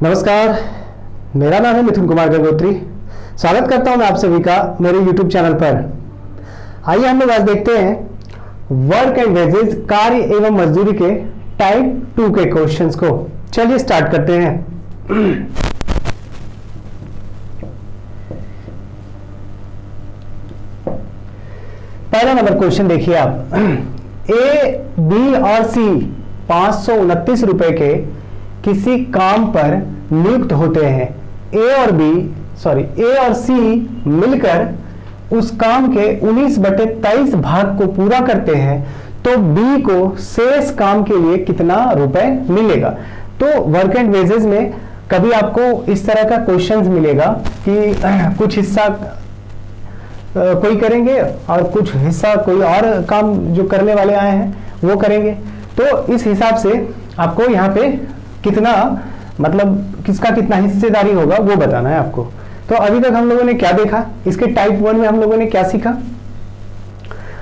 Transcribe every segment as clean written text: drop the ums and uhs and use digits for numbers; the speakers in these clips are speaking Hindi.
नमस्कार, मेरा नाम है मिथुन कुमार गंगोत्री। स्वागत करता हूं मैं आप सभी का मेरे YouTube चैनल पर। आइए हम लोग आज देखते हैं वर्क एंड वेजेस, कार्य एवं मजदूरी के टाइप 2 के क्वेश्चंस को। चलिए स्टार्ट करते हैं। पहला नंबर क्वेश्चन देखिए आप। ए, बी और सी 529 रुपए के किसी काम पर नियुक्त होते हैं। ए और सी मिलकर उस काम के 19/23 भाग को पूरा करते हैं, तो बी को शेष काम के लिए कितना रुपए मिलेगा। तो वर्क एंड वेजेस में कभी आपको इस तरह का क्वेश्चंस मिलेगा कि कुछ हिस्सा कोई करेंगे और कुछ हिस्सा कोई और काम जो करने वाले आए हैं वो करेंगे। तो इस हिसाब से आपको यहाँ पे कितना, मतलब किसका कितना हिस्सेदारी होगा वो बताना है आपको। तो अभी तक हम लोगों ने क्या देखा, इसके टाइप 1 में हम लोगों ने क्या सीखा।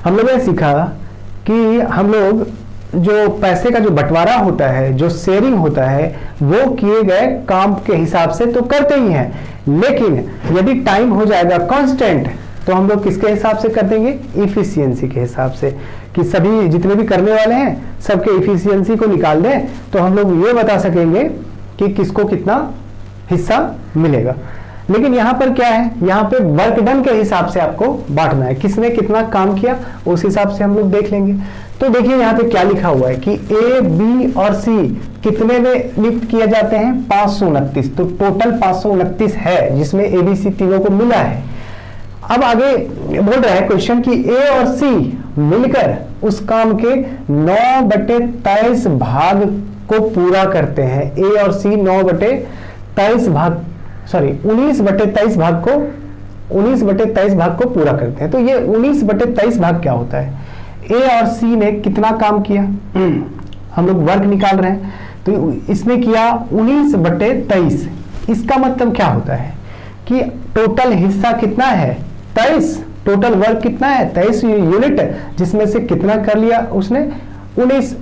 हम लोगों ने सीखा कि हम लोग जो पैसे का जो बंटवारा होता है, जो शेयरिंग होता है, वो किए गए काम के हिसाब से तो करते ही हैं, लेकिन यदि टाइम हो जाएगा कांस्टेंट तो हम लोग किसके हिसाब से कर देंगे, इफिशियंसी के हिसाब से, कि सभी जितने भी करने वाले हैं सबके इफिशियंसी को निकाल दें तो हम लोग ये बता सकेंगे कि किसको कितना हिस्सा मिलेगा। लेकिन यहाँ पर क्या है, यहाँ पे वर्क डन के हिसाब से आपको बांटना है, किसने कितना काम किया उस हिसाब से हम लोग देख लेंगे। तो देखिए यहाँ पे क्या लिखा हुआ है कि ए, बी और सी कितने में नियुक्त किए जाते हैं, 529। तो टोटल 529 है जिसमें ए, बी, सी तीनों को मिला है। अब आगे बोल रहा है क्वेश्चन कि ए और सी मिलकर उस काम के 9/23 भाग को पूरा करते हैं। ए और सी 19/23 भाग को पूरा करते हैं। तो ये 19/23 भाग क्या होता है, ए और सी ने कितना काम किया, हम लोग वर्क निकाल रहे हैं, तो इसने किया 19/23। इसका मतलब क्या होता है कि टोटल हिस्सा कितना है, 23। टोटल वर्क कितना है, 23 यूनिट, जिसमें से कितना कर लिया उसने, 19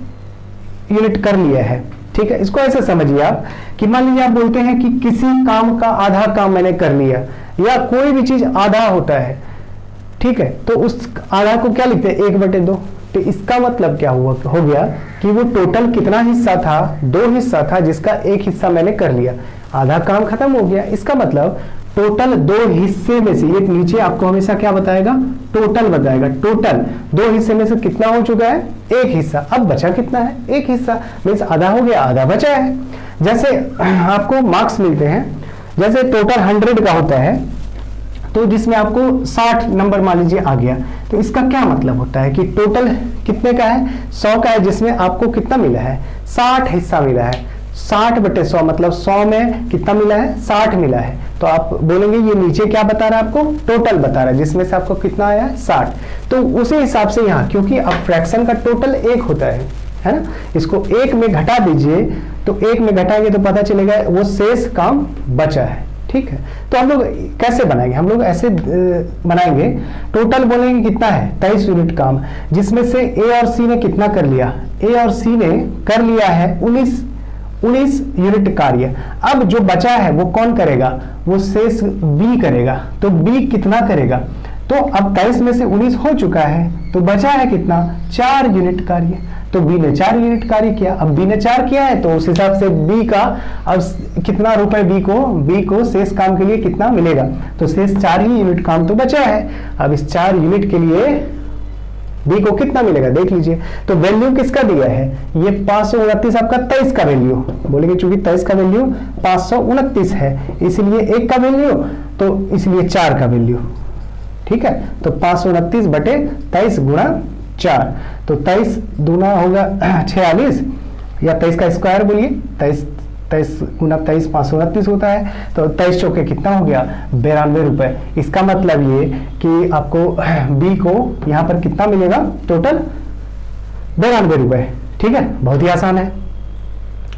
यूनिट कर लिया है। ठीक है, इसको ऐसे समझिए आप कि मान लीजिए आप बोलते हैं कि किसी काम का आधा काम मैंने कर लिया, या कोई भी चीज आधा होता है, ठीक है, तो उस आधा को क्या लिखते हैं, 1/2। तो इसका मतलब क्या हुआ, हो गया कि वो टोटल कितना हिस्सा था, 2 हिस्सा था, जिसका एक हिस्सा मैंने कर लिया, आधा काम खत्म हो गया। इसका मतलब टोटल 2 हिस्से में से, ये नीचे आपको हमेशा क्या बताएगा, टोटल बताएगा। टोटल 2 हिस्से में से कितना हो चुका है, 1 हिस्सा। अब बचा कितना है, 1 हिस्सा, मीन्स आधा हो गया, आधा बचा है। जैसे आपको मार्क्स मिलते हैं, जैसे टोटल 100 का होता है, तो जिसमें आपको 60 नंबर मान लीजिए आ गया, तो इसका क्या मतलब होता है कि टोटल कितने का है, 100 का है, जिसमें आपको कितना मिला है, 60 हिस्सा मिला है। 60/100 मतलब 100 में कितना मिला है, 60 मिला है। तो आप बोलेंगे ये नीचे क्या बता रहा है, आपको टोटल बता रहा है, जिसमें से आपको कितना आया है, 60। तो उसी हिसाब से यहाँ, क्योंकि अब फ्रैक्शन का टोटल 1 होता है ना, इसको 1 में घटा दीजिए, तो 1 में घटाएंगे तो पता चलेगा वो शेष काम बचा है। ठीक है, तो हम लोग कैसे बनाएंगे, हम लोग ऐसे बनाएंगे, टोटल बोलेंगे कितना है, 23 यूनिट काम, जिसमें से ए और सी ने कितना कर लिया, ए और सी ने कर लिया है 19 यूनिट कार्य। अब जो बचा है वो कौन करेगा, वो शेष बी करेगा। तो बी कितना करेगा, तो अब 23 में से 19 हो चुका है, तो बचा है कितना, 4 यूनिट कार्य। तो बी ने 4 यूनिट कार्य किया। अब बी ने 4 किया है, तो उस हिसाब से बी का अब कितना रुपए बी को शेष काम के लिए कितना मिलेगा, तो शेष 4 ही यूनिट काम तो बचा है। अब इस 4 यूनिट के लिए बी को कितना मिलेगा देख लीजिए। तो वैल्यू किसका दिया है, ये 529 आपका 23 का वैल्यू बोलेंगे, चूंकि 23 का वैल्यू 529 है, इसलिए 1 का वैल्यू, तो इसलिए 4 का वैल्यू। ठीक है, तो 529/23 गुणा 4, तो 23 दूना होगा 46, या 23 का स्क्वायर बोलिए, 23 गुना 23 529 होता है। तो 23 चौके कितना हो गया, 92 रुपए। इसका मतलब ये कि आपको बी को यहाँ पर कितना मिलेगा, टोटल 92 रुपए। ठीक है, बहुत ही आसान है,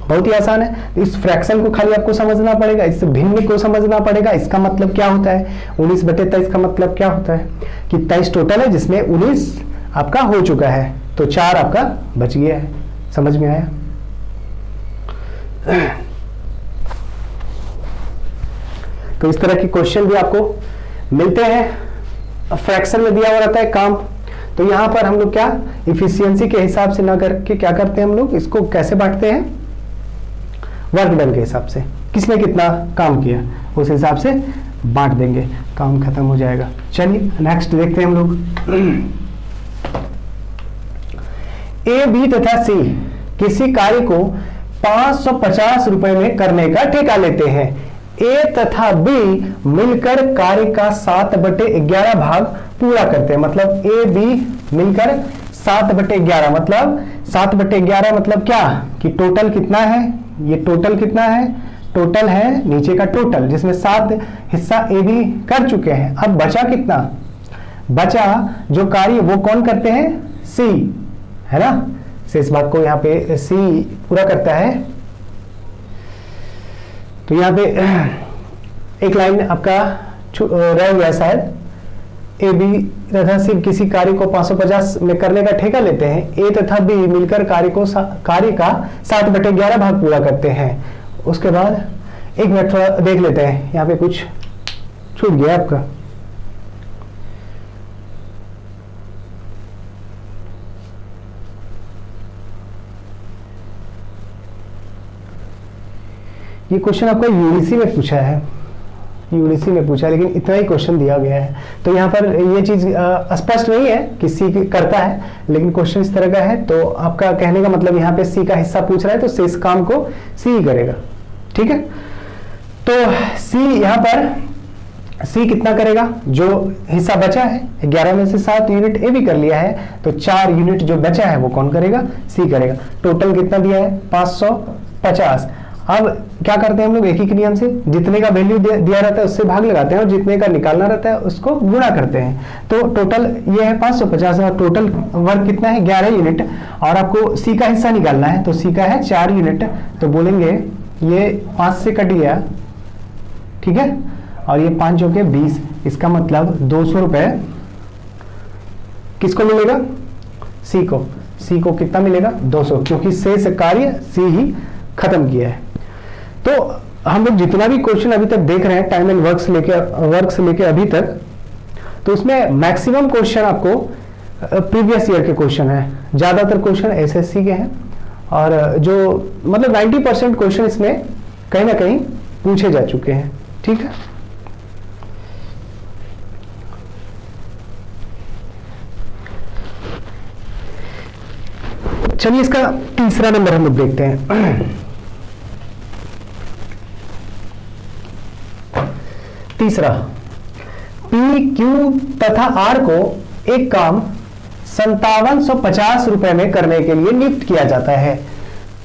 बहुत ही आसान है। इस फ्रैक्शन को खाली आपको समझना पड़ेगा, इस भिन्न को समझना पड़ेगा। इसका मतलब क्या होता है, 19/23 का मतलब क्या होता है कि 23 टोटल है, जिसमें 19 आपका हो चुका है, तो 4 आपका बच गया है। समझ में आया। तो इस तरह के क्वेश्चन भी आपको मिलते हैं। फ्रैक्शन में दिया हुआ रहता है काम, तो यहाँ पर हम लोग क्या इफिशियंसी के हिसाब से ना करके क्या करते हैं, हम लोग इसको कैसे बांटते हैं, वर्क डन के हिसाब से, किसने कितना काम किया उस हिसाब से बांट देंगे, काम खत्म हो जाएगा। चलिए नेक्स्ट देखते हैं हम लोग। ए, बी तथा सी किसी कार्य को 550 रुपए में करने का ठेका लेते हैं। ए तथा बी मिलकर कार्य का 7/11 भाग पूरा करते हैं। मतलब ए बी मिलकर 7/11, मतलब 7/11 मतलब क्या कि टोटल कितना है, ये टोटल कितना है, टोटल है नीचे का टोटल, जिसमें 7 हिस्सा ए बी कर चुके हैं। अब बचा कितना, बचा जो कार्य वो कौन करते हैं, सी, है ना। शेष भाग को यहाँ पे सी पूरा करता है। तो यहाँ पे एक लाइन आपका रह गया शायद, ए बी तथा सी किसी कार्य को 550 में करने का ठेका लेते हैं। ए तथा बी मिलकर कार्य का 7/11 भाग पूरा करते हैं। उसके बाद एक मिनट थोड़ा देख लेते हैं, यहाँ पे कुछ छूट गया आपका। ये क्वेश्चन आपका यूडीसी में पूछा है, यूडीसी में पूछा है, लेकिन इतना ही क्वेश्चन दिया गया है, तो यहाँ पर ये चीज स्पष्ट नहीं है कि सी करता है, लेकिन क्वेश्चन इस तरह का है। तो आपका कहने का मतलब यहाँ पे सी का हिस्सा पूछ रहा है, तो शेष काम को सी ही करेगा, ठीक है। तो सी यहाँ पर सी कितना करेगा, जो हिस्सा बचा है 11 में से 7 यूनिट ए भी कर लिया है, तो 4 यूनिट जो बचा है वो कौन करेगा, सी करेगा। टोटल कितना दिया है 550। अब क्या करते हैं हम लोग, एक ही नियम से जितने का वैल्यू दिया रहता है उससे भाग लगाते हैं, और जितने का निकालना रहता है उसको गुणा करते हैं। तो टोटल ये है 550, और टोटल वर्क कितना है 11 यूनिट, और आपको सी का हिस्सा निकालना है, तो सी का है 4 यूनिट। तो बोलेंगे ये 5 से कट गया, ठीक है, और ये 5 जो के 20, इसका मतलब 200 रुपए किसको मिलेगा, सी को। सी को कितना मिलेगा 200, क्योंकि शेष कार्य सी ही खत्म किया है। तो हम लोग जितना भी क्वेश्चन अभी तक देख रहे हैं टाइम एंड वर्क से लेके अभी तक, तो उसमें मैक्सिमम क्वेश्चन आपको प्रीवियस ईयर के क्वेश्चन है, ज्यादातर क्वेश्चन एसएससी के हैं, और जो मतलब 90% क्वेश्चन इसमें कहीं ना कहीं पूछे जा चुके हैं, ठीक है। चलिए इसका तीसरा नंबर हम लोग देखते हैं। तीसरा, पी, क्यू तथा आर को एक काम 5750 रुपए में करने के लिए नियुक्त किया जाता है।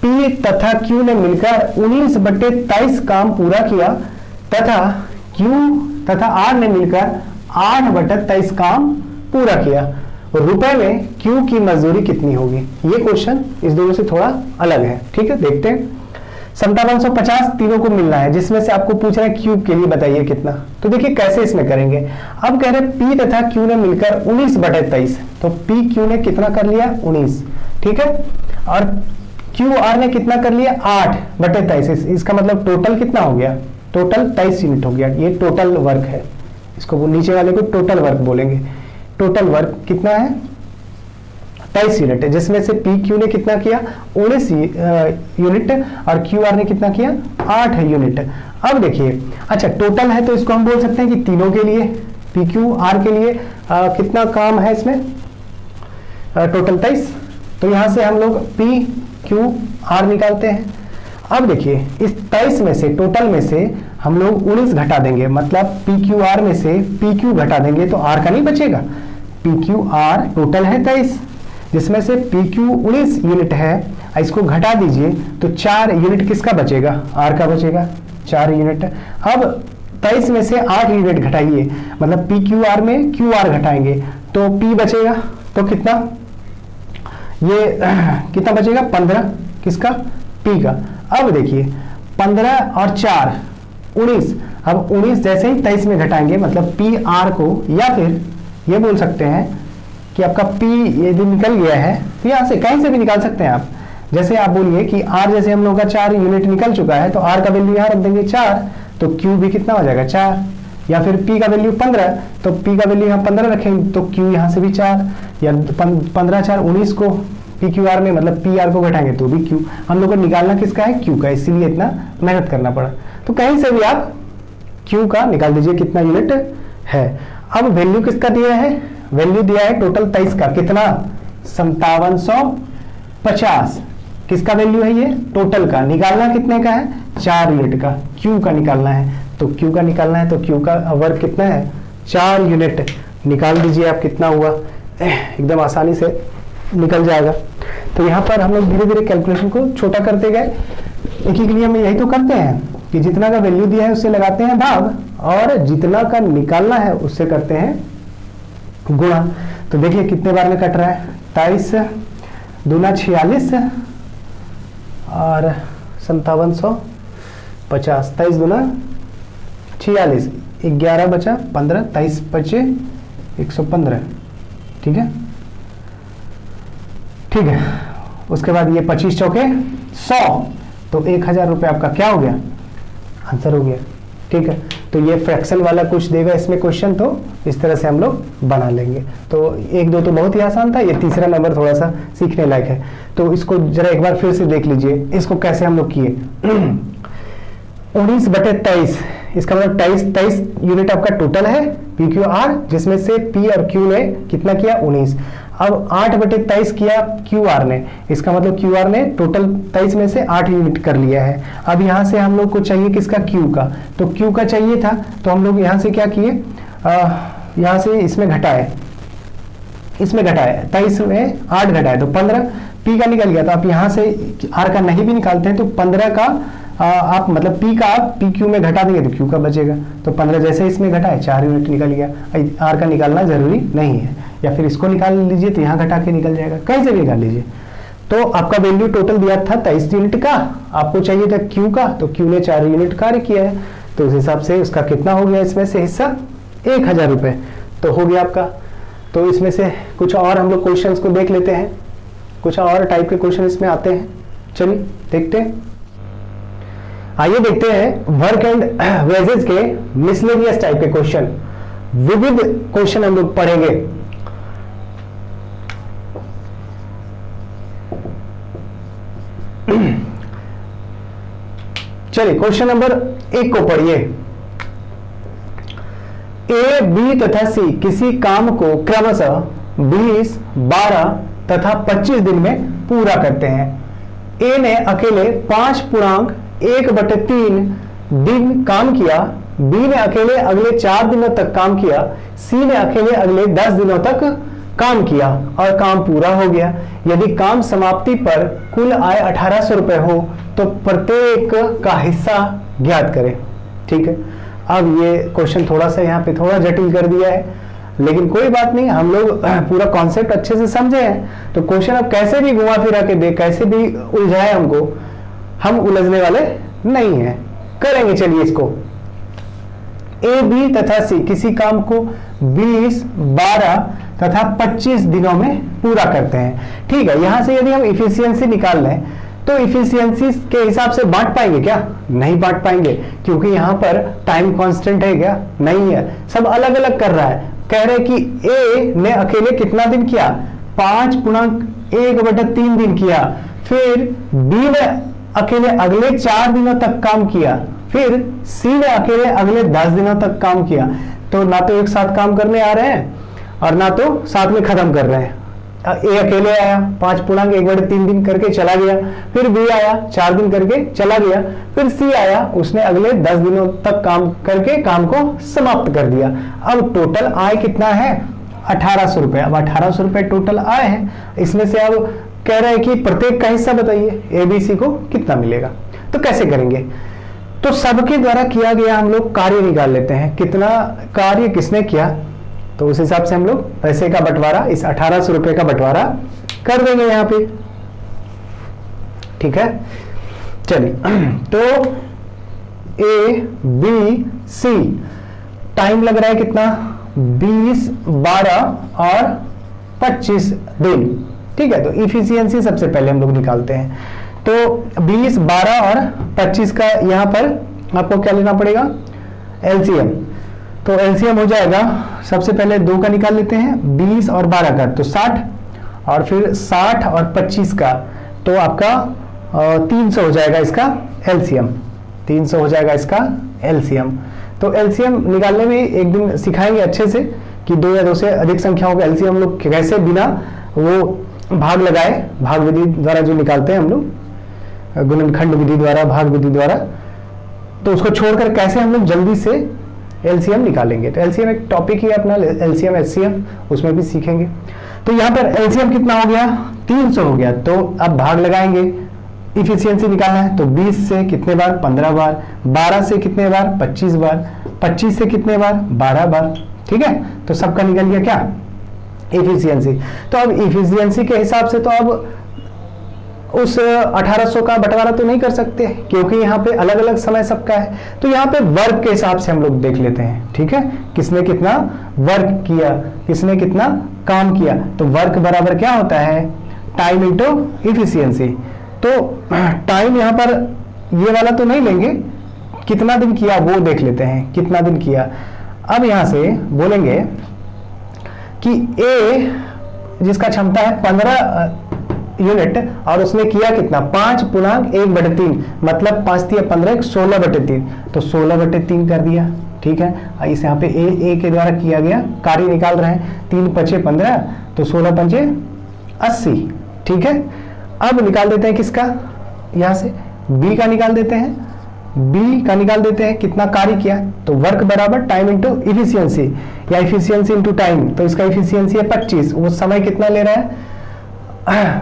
पी तथा क्यू ने मिलकर 19/23 काम पूरा किया, तथा क्यू तथा आर ने मिलकर 8/23 काम पूरा किया। रुपए में क्यू की मजदूरी कितनी होगी। ये क्वेश्चन इस दोनों से थोड़ा अलग है, ठीक है, देखते हैं। 5750 तीनों को मिलना है, जिसमें से आपको पूछ रहा है क्यूब के लिए बताइए कितना। तो देखिए कैसे इसमें करेंगे। अब कह रहे पी तथा क्यू ने मिलकर 19/23, तो पी क्यू ने कितना कर लिया 19, ठीक है, और क्यू आर ने कितना कर लिया 8/23। इसका मतलब टोटल कितना हो गया, टोटल 23 यूनिट हो गया। ये टोटल वर्क है, इसको नीचे वाले को टोटल वर्क बोलेंगे। टोटल वर्क कितना है 23 यूनिट, जिसमें से पी क्यू ने कितना किया 19 यूनिट, और क्यू आर ने कितना किया 8 यूनिट। अब देखिए, अच्छा टोटल है तो इसको हम बोल सकते हैं कि तीनों के लिए, पी क्यू आर के लिए कितना काम है इसमें, टोटल 23। तो यहां से हम लोग पी क्यू आर निकालते हैं। अब देखिए इस 23 में से, टोटल में से हम लोग 19 घटा देंगे, मतलब पी क्यू आर में से पी क्यू घटा देंगे तो आर का नहीं बचेगा। पी क्यू आर टोटल है 23, जिसमें से पी क्यू 19 यूनिट है, इसको घटा दीजिए तो 4 यूनिट किसका बचेगा, आर का बचेगा 4 यूनिट। अब 23 में से 8 यूनिट घटाइए, मतलब पी क्यू आर में क्यू आर घटाएंगे तो पी बचेगा, तो कितना, ये कितना बचेगा 15, किसका पी का। अब देखिए 15 और 4 19, अब 19 जैसे ही 23 में घटाएंगे, मतलब पी आर को, या फिर ये बोल सकते हैं कि आपका P यदि निकल गया है तो यहां से कहीं से भी निकाल सकते हैं आप। जैसे आप बोलिए कि R जैसे हम लोग का 4 यूनिट निकल चुका है, तो R का वैल्यू यहां रख देंगे 4, तो Q भी कितना हो जाएगा 4, या फिर P का वैल्यू 15 तो P का वैल्यू यहाँ 15 रखेंगे तो Q यहाँ से भी 4, या 15 4 19 को PQR में मतलब PR को घटाएंगे तो भी Q। हम लोग को निकालना किसका है, Q का, इसीलिए इतना मेहनत करना पड़ा। तो कहीं से भी आप Q का निकाल दीजिए कितना यूनिट है। अब वैल्यू किसका दिया है, वैल्यू दिया है टोटल 23 का, कितना 5750। किसका वैल्यू है ये, टोटल का। निकालना कितने का है, 4 यूनिट का, Q का निकालना है। तो Q का निकालना है तो Q का वर्क कितना है, 4 यूनिट। निकाल दीजिए आप कितना हुआ, एकदम आसानी से निकल जाएगा। तो यहाँ पर हम लोग धीरे धीरे कैलकुलेशन को छोटा करते गए। एक के लिए हम यही तो करते हैं कि जितना का वैल्यू दिया है उससे लगाते हैं भाग, और जितना का निकालना है उससे करते हैं गुणा। तो देखिए कितने बार में कट रहा है, 23 दूना 46 और 5750, 23 दूना 46, 11 बचा 15, 23 बचे 115। ठीक है, ठीक है। उसके बाद ये 25 चौके 100, तो 1000 रुपये आपका क्या हो गया, आंसर हो गया। ठीक है, तो ये फ्रैक्शन वाला कुछ देगा इसमें क्वेश्चन, तो इस तरह से हम लोग बना लेंगे। तो 1 2 तो बहुत ही आसान था, ये तीसरा नंबर थोड़ा सा सीखने लायक है। तो इसको जरा एक बार फिर से देख लीजिए, इसको कैसे हम लोग किए। 19/23, इसका मतलब 23 यूनिट आपका टोटल है PQR, जिसमें से P और Q ने कितना किया 19। अब 8/23 किया QR ने, इसका मतलब QR ने टोटल 23 में से 8 यूनिट कर लिया है। अब यहाँ से हम लोग को चाहिए किसका, Q का। तो Q का चाहिए था तो हम लोग यहाँ से क्या किए, यहाँ से इसमें घटाए, 23 में 8 घटाए तो 15, P का निकल गया। तो आप यहाँ से R का नहीं भी निकालते हैं तो 15 का आप मतलब P का आप PQ में घटा देंगे तो Q का बचेगा। तो 15 जैसे इसमें घटाए 4 यूनिट निकल गया। R का निकालना जरूरी नहीं है, या फिर इसको निकाल लीजिए तो यहाँ घटा के निकल जाएगा, कहीं से भी निकाल लीजिए। तो आपका वैल्यू टोटल दिया था 23 यूनिट का, आपको चाहिए था Q का, तो Q ने 4 यूनिट कार्य किया है, तो उस हिसाब से उसका कितना हो गया, इसमें से हिस्सा 1000 रुपये तो हो गया आपका। तो इसमें से कुछ और हम लोग क्वेश्चन को देख लेते हैं, कुछ और टाइप के क्वेश्चन इसमें आते हैं, चलिए देखते हैं। आइए देखते हैं वर्क एंड वेजेस के मिसलेनियस टाइप के क्वेश्चन, विविध क्वेश्चन हम लोग पढ़ेंगे। चलिए क्वेश्चन नंबर 1 को पढ़िए। A, B तथा C किसी काम को क्रमशः 20, 12 तथा 25 दिन में पूरा करते हैं। A ने अकेले 5.1/3 दिन काम किया, B ने अकेले अगले 4 दिनों तक काम किया, C ने अकेले अगले 10 दिनों तक काम किया और काम पूरा हो गया। यदि काम समाप्ति पर कुल आय 1800 रुपए हो तो प्रत्येक का हिस्सा ज्ञात करें। ठीक है, अब ये क्वेश्चन थोड़ा सा यहाँ पे थोड़ा जटिल कर दिया है, लेकिन कोई बात नहीं, हम लोग पूरा कॉन्सेप्ट अच्छे से समझे हैं। तो क्वेश्चन अब कैसे भी घुमा फिरा के दे, कैसे भी उलझाए हमको, हम उलझने वाले नहीं हैं, करेंगे। चलिए इसको, A, B तथा C किसी काम को 20, 12 तथा 25 दिनों में पूरा करते हैं। ठीक है, यहां से यदि हम इफिशियंसी निकाल लें तो इफिशियंसी के हिसाब से बांट पाएंगे क्या, नहीं बांट पाएंगे, क्योंकि यहां पर टाइम कांस्टेंट है क्या, नहीं है, सब अलग अलग कर रहा है। कह रहे कि A ने अकेले कितना दिन किया, 5.1/3 दिन किया, फिर B ने अकेले अगले 4 दिनों तक काम किया, फिर C ने अकेले अगले 10 दिनों तक काम किया। तो ना तो एक साथ काम करने आ रहे हैं और ना तो साथ में खत्म कर रहे हैं। A अकेले आया, 5.1/3 दिन करके चला गया, फिर B आया 4 दिन करके चला गया, फिर C आया, उसने अगले 10 दिनों तक काम करके काम को समाप्त कर दिया। अब टोटल आय कितना है, 1800 रुपए। अब 1800 रुपए टोटल आय है, इसमें से अब कह रहे हैं कि प्रत्येक का हिस्सा बताइए, ABC को कितना मिलेगा। तो कैसे करेंगे, तो सबके द्वारा किया गया हम लोग कार्य निकाल लेते हैं, कितना कार्य किसने किया, तो उस हिसाब से हम लोग पैसे का बंटवारा, इस 1800 रुपए का बंटवारा कर देंगे यहाँ पे। ठीक है, चलिए तो A, B, C टाइम लग रहा है कितना, 20, 12 और 25 दिन। ठीक है, तो इफिशियंसी सबसे पहले हम लोग निकालते हैं। तो 20, 12 और 25 का यहाँ पर आपको क्या लेना पड़ेगा, एलसीएम। तो एलसीएम हो जाएगा, सबसे पहले 2 का निकाल लेते हैं, 20 और 12 का तो 60, और फिर 60 और 25 का तो आपका 300 हो जाएगा इसका एलसीएम, 300 हो जाएगा इसका एलसीएम। तो एलसीएम निकालने में एक दिन सिखाएंगे अच्छे से कि 2 या 2 से अधिक संख्याओं का एलसीएम हम लोग कैसे बिना वो भाग लगाए, भाग विधि द्वारा जो निकालते हैं हम लोग, गुणनखंड विधि द्वारा, भाग विधि द्वारा, तो उसको छोड़कर कैसे हम लोग जल्दी से एलसीएम निकालेंगे। तो एलसीएम एक टॉपिक ही अपना, एलसीएम एचसीएफ, उसमें भी सीखेंगे। तो यहाँ पर एलसीएम कितना हो गया, 300 हो गया। तो अब भाग लगाएंगे, इफिशियंसी निकालना है, तो 20 से कितने बार, 15 बार, 12 से कितने बार, 25 बार, 25 से कितने बार, 12 बार, ठीक है। तो सबका निकल गया क्या, इफिशियंसी। तो अब इफिशियंसी के हिसाब से तो अब उस 1800 का बंटवारा तो नहीं कर सकते, क्योंकि यहाँ पे अलग अलग समय सबका है। तो यहाँ पे वर्क के हिसाब से हम लोग देख लेते हैं, ठीक है, किसने कितना वर्क किया, किसने कितना काम किया। तो वर्क बराबर क्या होता है, टाइम इंटू इफिशियंसी। तो टाइम यहाँ पर ये वाला तो नहीं लेंगे, कितना दिन किया वो देख लेते हैं, कितना दिन किया। अब यहाँ से बोलेंगे कि ए जिसका क्षमता है 15 यूनिट और उसने किया कितना, 5.1/3, मतलब 5 × 15 16/3, तो 16/3 कर दिया, ठीक है। इस यहाँ पे ए के द्वारा किया गया कार्य निकाल रहे हैं, 3 × 5 = 15, तो 16 × 5 = 80, ठीक है। अब निकाल देते हैं किसका, यहाँ से बी का निकाल देते हैं, बी का निकाल देते हैं कितना कार्य किया। तो वर्क बराबर टाइम इंटू इफिशियंसी, या इफिशियंसी इंटू टाइम। तो इसका इफिशियंसी है 25, वो समय कितना ले रहा है,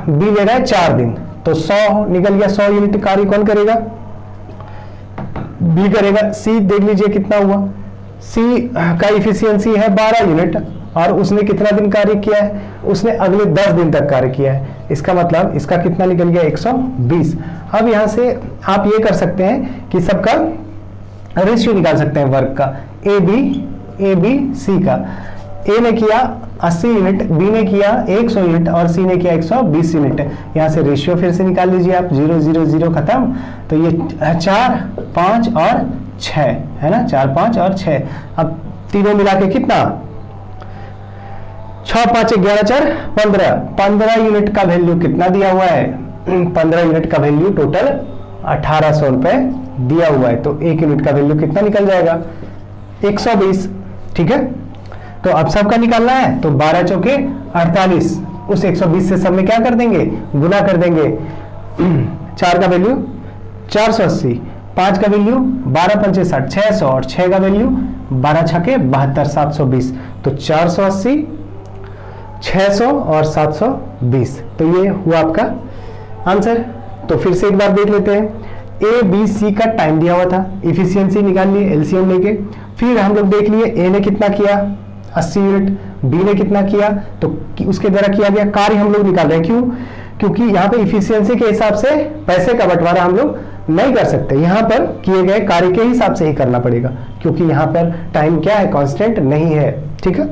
बी ले रहा है 4 दिन, तो 100 निकल गया। 100 यूनिट कार्य कौन करेगा, बी करेगा। सी देख लीजिए कितना हुआ, सी का इफिशियंसी है 12 यूनिट और उसने कितना दिन कार्य किया है, उसने अगले 10 दिन तक कार्य किया है। इसका मतलब इसका कितना निकल गया, 120। अब यहां से आप ये कर सकते हैं कि सबका रेशियो निकाल सकते हैं वर्क का, ए बी सी का। ए ने किया 80 यूनिट, बी ने किया 100 यूनिट और सी ने किया 120 यूनिट। यहाँ से रेशियो फिर से निकाल लीजिए आप, 0 0 0 खत्म। तो ये 4 5 और 6 है ना, 4 5 और 6। अब तीनों मिला के कितना, 6 5 11 4 15, 15 यूनिट का वैल्यू कितना दिया हुआ है, 15 यूनिट का वैल्यू टोटल 1800 रुपए दिया हुआ है। तो 1 यूनिट का वैल्यू कितना निकल जाएगा, 120, ठीक है। तो अब सबका निकालना है, तो 12 चौके 48, उस 120 से सब में क्या कर देंगे, गुना कर देंगे। 4 का वैल्यू 480, 5 का वैल्यू 12 पंचे 60 600 और 6 का वैल्यू 12 छके 72 720। तो 480 600 और 720, तो ये हुआ आपका आंसर। तो फिर से एक बार देख लेते हैं, ए बी सी का टाइम दिया हुआ था, इफिशियंसी निकाल लिए एलसीएम लेके। फिर हम लोग देख लिए ए ने कितना किया 80 यूनिट, बी ने कितना किया, तो उसके द्वारा किया गया कार्य हम लोग निकाल रहे हैं। क्यों, क्योंकि यहाँ पे इफिशियंसी के हिसाब से पैसे का बंटवारा हम लोग नहीं कर सकते, यहाँ पर किए गए कार्य के हिसाब से ही करना पड़ेगा, क्योंकि यहाँ पर टाइम क्या है, कांस्टेंट नहीं है, ठीक है।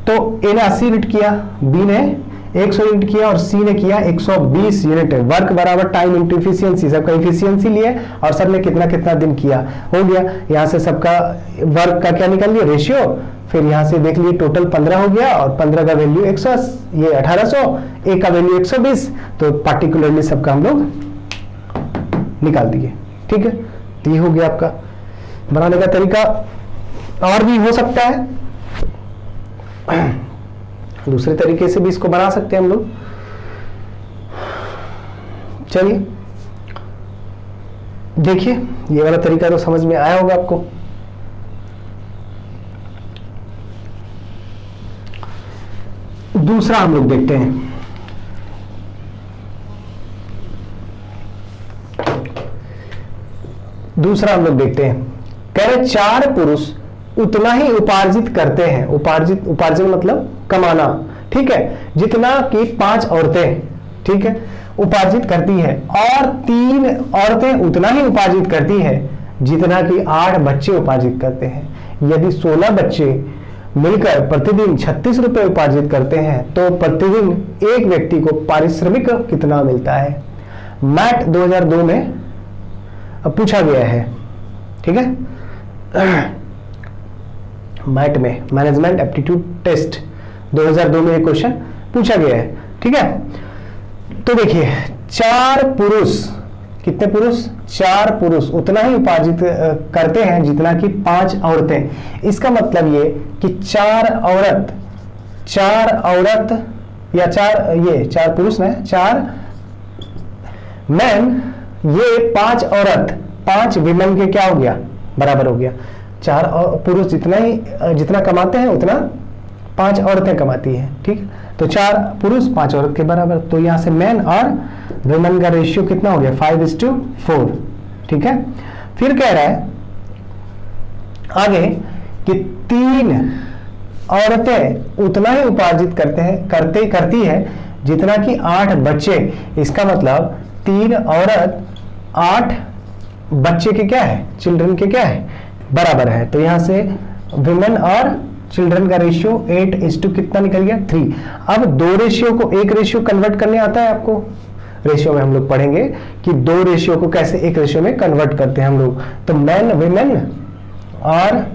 तो ए ने 80 यूनिट किया, बी ने 100 यूनिट किया और सी ने किया 120 यूनिट। वर्क बराबर टाइम इंटू इफिशियंसी, सबका इफिशियंसी लिए और सबने कितना कितना दिन किया, हो गया। यहाँ से सबका वर्क का क्या निकल लिया, रेशियो। फिर यहाँ से देख लिए टोटल 15 हो गया और 15 का वैल्यू 1800, ए का वैल्यू 120। तो पार्टिकुलरली सबका हम लोग निकाल दिए, ठीक है। तो ये हो गया आपका बनाने का तरीका। और भी हो सकता है, दूसरे तरीके से भी इसको बना सकते हैं हम लोग। चलिए देखिए, ये वाला तरीका तो समझ में आया होगा आपको। दूसरा हम लोग देखते हैं, कह रहे 4 पुरुष उतना ही उपार्जित करते हैं, उपार्जन मतलब कमाना, ठीक है, जितना कि 5 औरतें, ठीक है, उपार्जित करती है, और 3 औरतें उतना ही उपार्जित करती है जितना कि 8 बच्चे उपार्जित करते हैं। यदि 16 बच्चे मिलकर प्रतिदिन 36 रुपए उपार्जित करते हैं तो प्रतिदिन एक व्यक्ति को पारिश्रमिक कितना मिलता है। मैट 2002 में पूछा गया है, ठीक है, मैट में, मैनेजमेंट एप्टीट्यूड टेस्ट 2002 में ये क्वेश्चन पूछा गया है, ठीक है। तो देखिए 4 पुरुष, कितने पुरुष, 4 पुरुष उतना ही उपार्जित करते हैं जितना कि 5 औरतें। इसका मतलब ये कि 4 औरत या 4 पुरुष ना, 4 मैन, ये 5 औरत, 5 विमेन के क्या हो गया, बराबर हो गया। 4 पुरुष जितना कमाते हैं उतना 5 औरतें कमाती हैं, ठीक। तो 4 पुरुष 5 औरत के बराबर। तो यहां से मैन और वुमेन का रेशियो कितना हो गया, 5:4, ठीक है। फिर कह रहा है आगे कि 3 औरतें उतना ही उपार्जित करती है जितना कि 8 बच्चे। इसका मतलब 3 औरत 8 बच्चे के क्या है, चिल्ड्रन के क्या है, बराबर है। तो यहां से वुमेन और चिल्ड्रन का रेशियो 8:, कितना निकल गया, 3। अब 2 रेशियो को 1 रेशियो कन्वर्ट करने आता है आपको, रेशियो में हम लोग पढ़ेंगे कि 2 रेशियो को कैसे 1 रेशियो में कन्वर्ट करते हैं हम लोग। तो मैन विमेन, और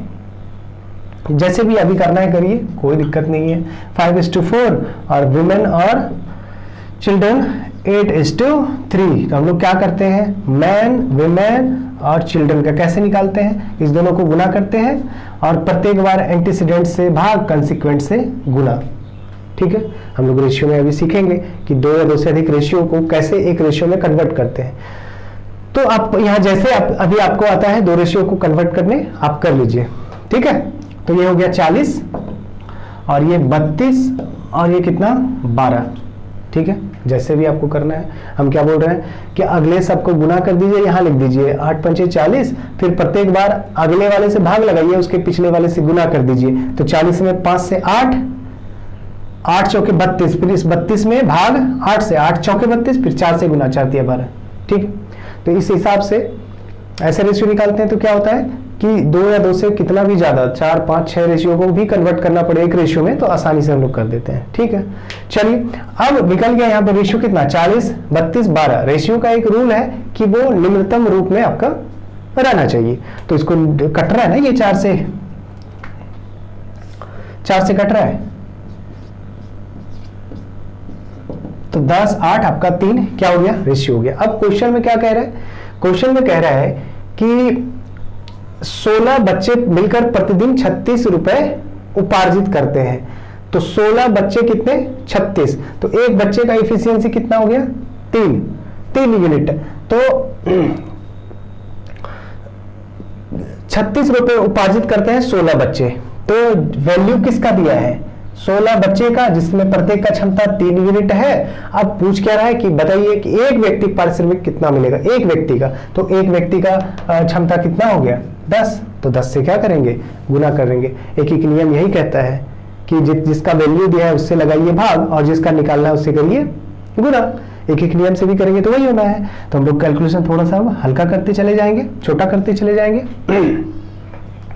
जैसे भी अभी करना है करिए, कोई दिक्कत नहीं है। 5:4 और वुमेन और चिल्ड्रन 8:3। तो हम लोग क्या करते हैं, मैन विमेन और चिल्ड्रन का कैसे निकालते हैं, इस दोनों को गुना करते हैं और प्रत्येक बार एंटीसीडेंट से भाग, कंसिक्वेंट से गुना, ठीक है। हम लोग रेशियो में अभी सीखेंगे कि 2 या 2 से अधिक रेशियो को कैसे 1 रेशियो में कन्वर्ट करते हैं। तो आप यहाँ जैसे अभी आपको आता है 2 रेशियो को कन्वर्ट करने, आप कर लीजिए, ठीक है। तो ये हो गया 40 और ये 32 और ये कितना 12, ठीक है। जैसे भी आपको करना है, हम क्या बोल रहे हैं कि अगले सबको गुना कर दीजिए, यहाँ लिख दीजिए 8 पंचे 40, फिर प्रत्येक बार अगले वाले से भाग लगाइए, उसके पिछले वाले से गुना कर दीजिए। तो 40 में 5 से 8, 8 चौके 32, फिर इस 32 में भाग 8 से, 8 चौके 32, फिर 4 से गुना, 4 × 12, ठीक। तो इस हिसाब से ऐसे रेशियो निकालते हैं। तो क्या होता है कि 2 या 2 से कितना भी ज्यादा, 4, 5, 6 रेशियो को भी कन्वर्ट करना पड़े 1 रेशियो में, तो आसानी से हम लोग कर देते हैं, ठीक है। चलिए अब निकल गया यहाँ पे रेशियो कितना, 40, 32, 12। रेशियो का एक रूल है कि वो निम्नतम रूप में आपका रहना चाहिए। तो इसको कट रहा है ना, ये 4 से कट रहा है, तो 10, 8 आपका 3 क्या हो गया, रेशियो हो गया। अब क्वेश्चन में क्या कह रहा है, क्वेश्चन में कह रहा है कि 16 बच्चे मिलकर प्रतिदिन 36 रुपए उपार्जित करते हैं। तो 16 बच्चे कितने, 36। तो एक बच्चे का इफिशियंसी कितना हो गया, 3 यूनिट। तो 36 रुपए उपार्जित करते हैं 16 बच्चे। तो वैल्यू किसका दिया है, 16 बच्चे का, जिसमें प्रत्येक का क्षमता 3 यूनिट है। अब पूछ क्या रहा है कि बताइए कि एक व्यक्ति पारिश्रमिक कितना मिलेगा, एक व्यक्ति का। तो एक व्यक्ति का क्षमता कितना हो गया, 10। तो 10 से क्या करेंगे, गुना करेंगे। एक नियम यही कहता है कि जिसका वैल्यू दिया है उससे लगाइए भाग, और जिसका निकालना है उससे करिए गुना। एक नियम से भी करेंगे तो वही होना है। तो हम लोग कैलकुलेशन थोड़ा सा हल्का करते चले जाएंगे, छोटा करते चले जाएंगे,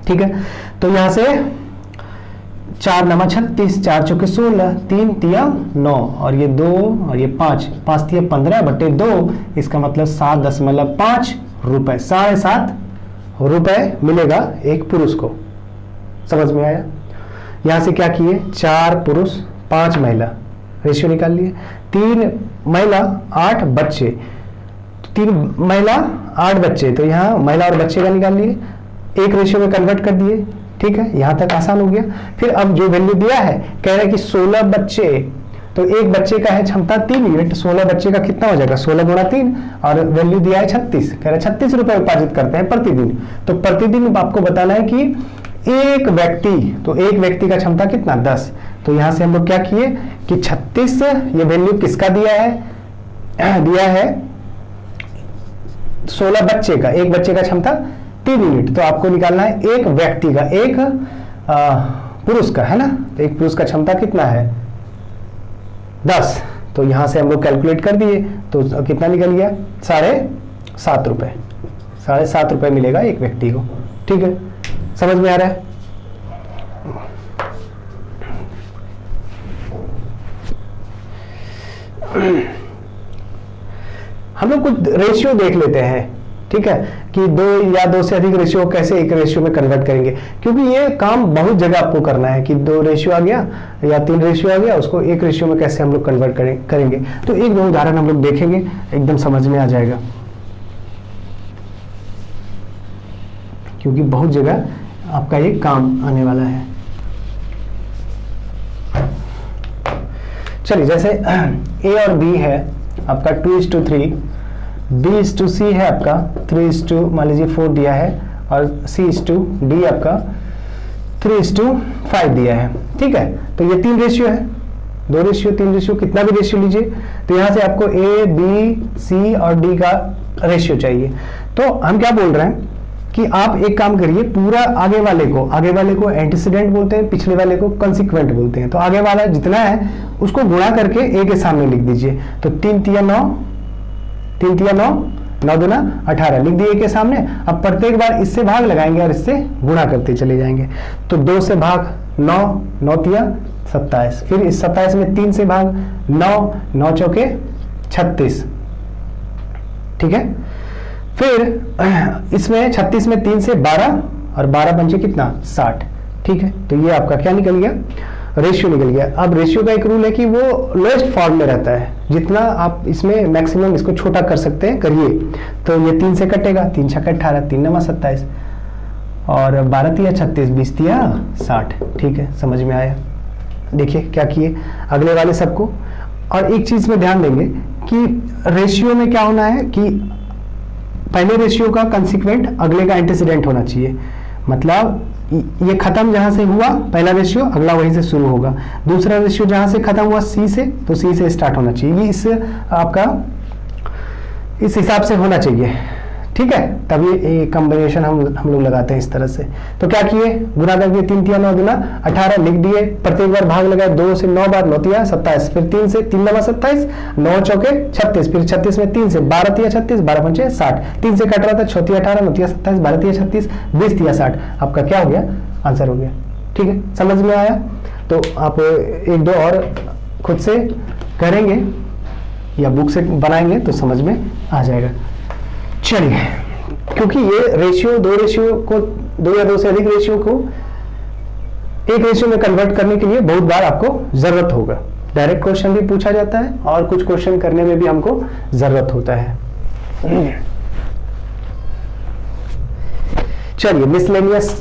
ठीक है। तो यहां से 4 × 36, 4 × 16, 3 × 9 और ये 2 और ये 5, 5 × 15/2। इसका मतलब 7.5 रुपए, 7.5 रुपए मिलेगा एक पुरुष को। समझ में आया। यहां से क्या किए, 4 पुरुष 5 महिला, रेशियो निकाल लिए। 3 महिला 8 बच्चे, 3 महिला 8 बच्चे। तो यहाँ महिला और बच्चे का निकाल लिए, एक रेशियो में कन्वर्ट कर दिए, ठीक है। यहां तक आसान हो गया। फिर अब जो वैल्यू दिया है, कह रहा है कि 16 बच्चे, तो एक बच्चे का है क्षमता 3 यूनिट, 16 बच्चे का कितना हो जाएगा, 16 × 3, और वैल्यू दिया है 36, कह रहा है 36 रुपए उपार्जित करते हैं प्रतिदिन। तो प्रतिदिन आपको बताना है कि एक व्यक्ति, तो एक व्यक्ति का क्षमता कितना, 10। तो यहां से हम लोग क्या किए कि 36, ये वैल्यू किसका दिया है 16 बच्चे का, एक बच्चे का क्षमता 3 यूनिट। तो आपको निकालना है एक व्यक्ति का, एक पुरुष का, है ना। तो एक पुरुष का क्षमता कितना है, 10। तो यहां से हम लोग कैलकुलेट कर दिए, तो कितना निकल गया, 7.5 रुपए, 7.5 रुपए मिलेगा एक व्यक्ति को, ठीक है। समझ में आ रहा है। हम लोग कुछ रेशियो देख लेते हैं ठीक है, कि 2 या 2 से अधिक रेशियो कैसे एक रेशियो में कन्वर्ट करेंगे, क्योंकि ये काम बहुत जगह आपको करना है कि 2 रेशियो आ गया या 3 रेशियो आ गया, उसको एक रेशियो में कैसे हम लोग कन्वर्ट करेंगे। तो एक दो उदाहरण हम लोग देखेंगे, एकदम समझ में आ जाएगा, क्योंकि बहुत जगह आपका ये काम आने वाला है। चलिए, जैसे A और B है आपका 2:3, B:C है आपका 3 मान लीजिए 4 दिया है, और C:D आपका 3:5 दिया है। ठीक है, तो ये 3 रेशियो है, 2 रेशियो 3 रेशियो, कितना भी रेशियो लीजिए, तो यहाँ से आपको A, B, C और D का रेशियो चाहिए। तो हम क्या बोल रहे हैं कि आप एक काम करिए, पूरा आगे वाले को एंटीसीडेंट बोलते हैं, पिछले वाले को कंसिक्वेंट बोलते हैं। तो आगे वाला जितना है उसको गुणा करके A के सामने लिख दीजिए। तो 3 तिया 9, 3 तिया 9, 9 दूना 18 लिख दिए A के सामने। अब प्रत्येक बार इससे भाग लगाएंगे और इससे गुणा करते चले जाएंगे। तो 2 से भाग 9, 9 तिया 27, फिर इस 27 में 3 से भाग 9, 9 चौके 36। ठीक है, फिर इसमें 36 में 3 से 12 और 12 पंचे कितना 60। ठीक है, तो ये आपका क्या निकल गया, रेशियो निकल गया। अब रेशियो का एक रूल है कि वो लोएस्ट फॉर्म में रहता है, जितना आप इसमें मैक्सिमम इसको छोटा कर सकते हैं करिए। तो ये 3 से कटेगा, 3 छक्का 18, 3 नमा 27 और 12 तिया 36, 20 तिया 60। ठीक है, समझ में आया। देखिए क्या किए अगले वाले सबको। और एक चीज में ध्यान देंगे कि रेशियो में क्या होना है कि पहले रेशियो का कंसिक्वेंट अगले का एंटीसीडेंट होना चाहिए। मतलब ये खत्म जहां से हुआ पहला रेशियो, अगला वहीं से शुरू होगा। दूसरा रेशियो जहां से खत्म हुआ C से, तो C से स्टार्ट होना चाहिए। ये इस आपका इस हिसाब से होना चाहिए। ठीक है, तभी ये कॉम्बिनेशन हम लोग लगाते हैं इस तरह से। तो क्या किए, गुना करके 3 तिया 9 दूना 18 लिख दिए, प्रत्येक बार भाग लगाए, 2 से 9 बार 9 तिया 27, फिर 3 से 3 नमा 27, 9 चौके 36, फिर 36 में 3 से 12 तिया 36, 12 पंचे 60, 3 से कट रहा था 6 तिया 18, 9 तिया 27, 12 तिया 36, 20 तिया 60। आपका क्या हो गया, आंसर हो गया। ठीक है, समझ में आया। तो आप एक दो और खुद से करेंगे या बुक से बनाएंगे तो समझ में आ जाएगा। चलिए, क्योंकि ये रेशियो 2 रेशियो को 2 या 2 से अधिक रेशियो को एक रेशियो में कन्वर्ट करने के लिए बहुत बार आपको जरूरत होगा। डायरेक्ट क्वेश्चन भी पूछा जाता है और कुछ क्वेश्चन करने में भी हमको जरूरत होता है। चलिए, मिसलेनियस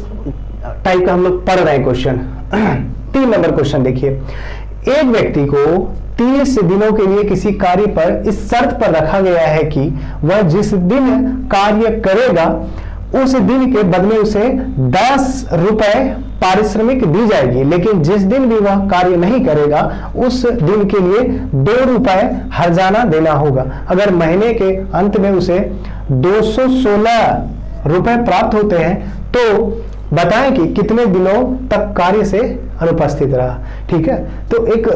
टाइप का हम लोग पढ़ रहे हैं क्वेश्चन। 3 नंबर क्वेश्चन देखिए, एक व्यक्ति को 30 दिनों के लिए किसी कार्य पर इस शर्त पर रखा गया है कि वह जिस दिन कार्य करेगा उस दिन के बदले उसे 10 रुपए पारिश्रमिक दी जाएगी, लेकिन जिस दिन भी वह कार्य नहीं करेगा उस दिन के लिए 2 रुपए हर्जाना देना होगा। अगर महीने के अंत में उसे 216 रुपए प्राप्त होते हैं तो बताएं कि कितने दिनों तक कार्य से अनुपस्थित रहा। ठीक है, तो एक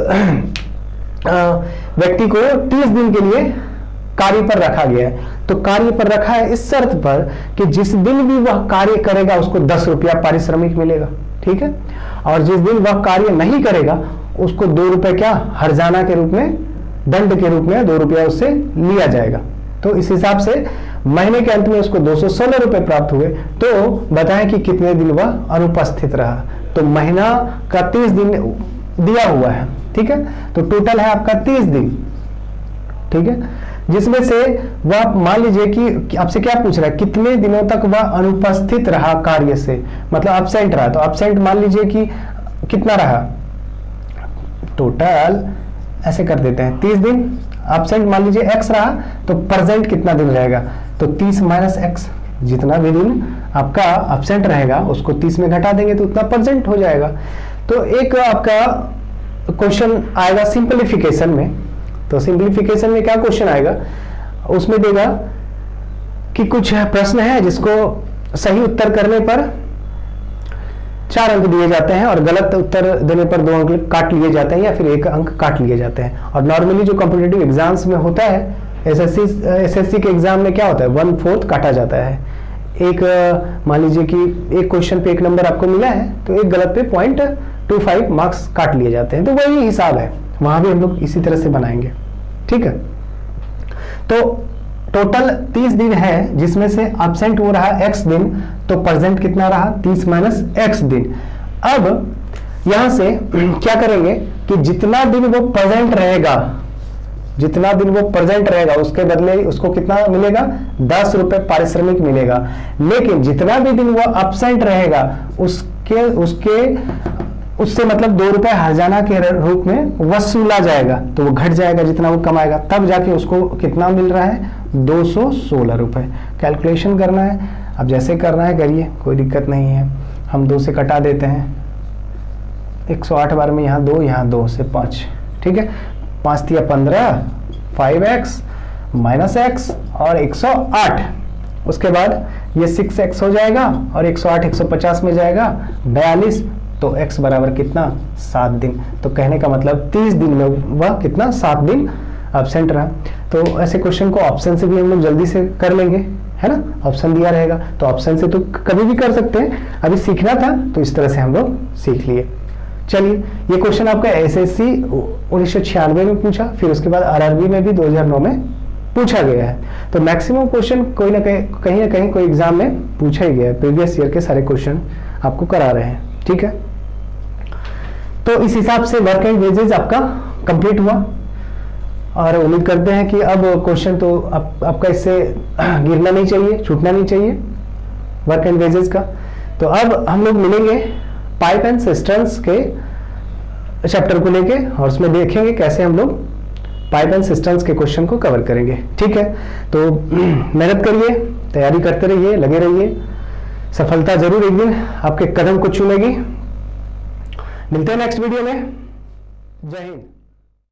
व्यक्ति को 30 दिन के लिए कार्य पर रखा गया है। तो कार्य पर रखा है इस शर्त पर कि जिस दिन भी वह कार्य करेगा उसको 10 रुपया पारिश्रमिक मिलेगा। ठीक है, और जिस दिन वह कार्य नहीं करेगा उसको 2 रुपए क्या हर्जाना के रूप में, दंड के रूप में 2 रुपया उससे लिया जाएगा। तो इस हिसाब से महीने के अंत में उसको 216 रुपए प्राप्त हुए। तो बताएं कि कितने दिन वह अनुपस्थित रहा। तो महीना का 30 दिन दिया हुआ है। ठीक है, तो टोटल है आपका 30 दिन। ठीक है, जिसमें से वह मान लीजिए कि आपसे क्या पूछ रहा है, कितने दिनों तक वह अनुपस्थित रहा कार्य से, मतलब एब्सेंट रहा। तो एब्सेंट मान लीजिए कि कितना रहा, टोटल ऐसे कर देते हैं 30 दिन, एब्सेंट मान लीजिए x रहा, तो प्रेजेंट कितना दिन रहेगा, तो 30 माइनस x, जितना भी दिन आपका एब्सेंट रहेगा उसको 30 में घटा देंगे तो उतना प्रेजेंट हो जाएगा। तो एक आपका क्वेश्चन आएगा सिंपलीफिकेशन में। तो सिंपलीफिकेशन में क्या क्वेश्चन आएगा, उसमें देगा कि कुछ प्रश्न है जिसको सही उत्तर करने पर 4 अंक दिए जाते हैं और गलत उत्तर देने पर 2 अंक काट लिए जाते हैं या फिर 1 अंक काट लिए जाते हैं। और नॉर्मली जो कॉम्पिटिटिव एग्जाम्स में होता है, एसएससी के एग्जाम में क्या होता है, 1/4 काटा जाता है। एक मान लीजिए कि एक क्वेश्चन पे 1 नंबर आपको मिला है तो एक गलत पे 0.25 मार्क्स काट लिए जाते हैं। तो वही हिसाब है, वहां भी हम लोग इसी तरह से बनाएंगे। ठीक है, तो टोटल 30 दिन है जिसमें से एब्सेंट हो रहा है x दिन, तो प्रेजेंट कितना रहा 30 माइनस x दिन। अब यहां से क्या करेंगे कि जितना दिन वो प्रेजेंट रहेगा, जितना दिन वो प्रेजेंट रहेगा उसके बदले उसको कितना मिलेगा 10 रुपए पारिश्रमिक मिलेगा। लेकिन जितना भी दिन वो एब्सेंट रहेगा उससे मतलब 2 रुपए हर्जाना के रूप में वसूला जाएगा, तो वो घट जाएगा जितना वो कमाएगा, तब जाके उसको कितना मिल रहा है 216 रुपए। कैलकुलेशन करना है, अब जैसे करना है करिए, कोई दिक्कत नहीं है। हम 2 से कटा देते हैं, 108 बार में यहाँ 2, यहाँ 2 से 5, ठीक है। 5 तिया 15, 5x माइनस x और 108, उसके बाद ये 6x हो जाएगा और 108 150 में जाएगा 42, तो x बराबर कितना 7 दिन। तो कहने का मतलब 30 दिन में वह कितना 7 दिन एब्सेंट रहा। तो ऐसे क्वेश्चन को ऑप्शन से भी हम लोग जल्दी से कर लेंगे, है ना, ऑप्शन दिया रहेगा तो ऑप्शन से तो कभी भी कर सकते हैं। अभी सीखना था तो इस तरह से हम लोग सीख लिए। चलिए, ये क्वेश्चन आपका एसएससी 1996 में पूछा, फिर उसके बाद आरआरबी में भी 2009 में पूछा गया है। तो मैक्सिमम क्वेश्चन कोई ना कहीं कोई एग्जाम में पूछा ही गया है। प्रीवियस ईयर के सारे क्वेश्चन आपको करा रहे हैं, ठीक है। तो इस हिसाब से वर्क एंड वेजेस आपका कंप्लीट हुआ और उम्मीद करते हैं कि अब क्वेश्चन तो आपका इससे गिरना नहीं चाहिए, छूटना नहीं चाहिए वर्क एंड वेजेस का। तो अब हम लोग मिलेंगे पाइप एंड सिस्टर्न्स के चैप्टर को लेके और उसमें देखेंगे कैसे हम लोग पाइप एंड सिस्टर्न्स के क्वेश्चन को कवर करेंगे, ठीक है। तो मेहनत करिए, तैयारी करते रहिए, लगे रहिए, सफलता जरूर एक दिन आपके कदम को चूमेगी। मिलते हैं नेक्स्ट वीडियो में। जय हिंद।